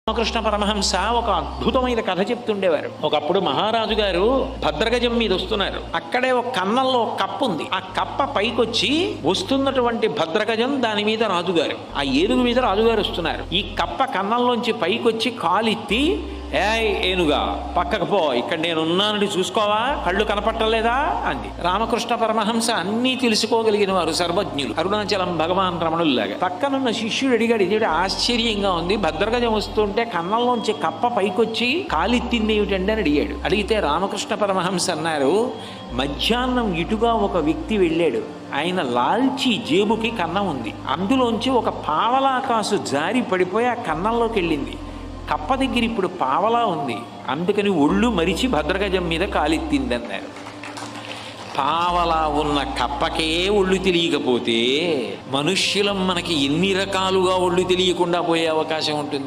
రామకృష్ణ పరమహంస ఒక అద్భుతమైన కథ చెప్తుండేవారు. ఒకప్పుడు మహారాజు గారు భద్రగజం మీద వస్తున్నారు. అక్కడే ఒక కన్నంలో కప్పు ఉంది. ఆ కప్ప పైకొచ్చి వస్తున్నటువంటి భద్రగజం, దాని మీద రాజుగారు, ఆ ఏనుగు మీద రాజుగారు వస్తున్నారు. ఈ కప్ప కన్నంలోంచి పైకొచ్చి కాలెత్తి, ఏనుగా పక్కకు పో, ఇక్కడ నేను ఉన్నానని చూసుకోవా, కళ్ళు కనపట్టలేదా అంది. రామకృష్ణ పరమహంస అన్నీ తెలుసుకోగలిగిన వారు, సర్వజ్ఞులు, అరుణాచలం భగవాన్ రమణుల్లాగా. పక్కనున్న శిష్యుడు అడిగాడు, ఇది ఆశ్చర్యంగా ఉంది, భద్రగజం వస్తుంటే కన్నంలోంచి కప్ప పైకొచ్చి కాలెత్తింది ఏమిటండి అని అడిగాడు. అడిగితే రామకృష్ణ పరమహంస అన్నారు, మధ్యాహ్నం ఇటుగా ఒక వ్యక్తి వెళ్ళాడు. ఆయన లాల్చి జేబుకి కన్నం ఉంది. అందులోంచి ఒక పావలాకాసు జారి పడిపోయి ఆ కన్నంలోకి వెళ్ళింది. కప్ప దగ్గర ఇప్పుడు పావలా ఉంది, అందుకని ఒళ్ళు మరిచి భద్రగజం మీద కాలెత్తిందన్నారు. పావలా ఉన్న కప్పకే ఒళ్ళు తెలియకపోతే మనుష్యులం మనకి ఎన్ని రకాలుగా ఒళ్ళు తెలియకుండా పోయే అవకాశం ఉంటుంది.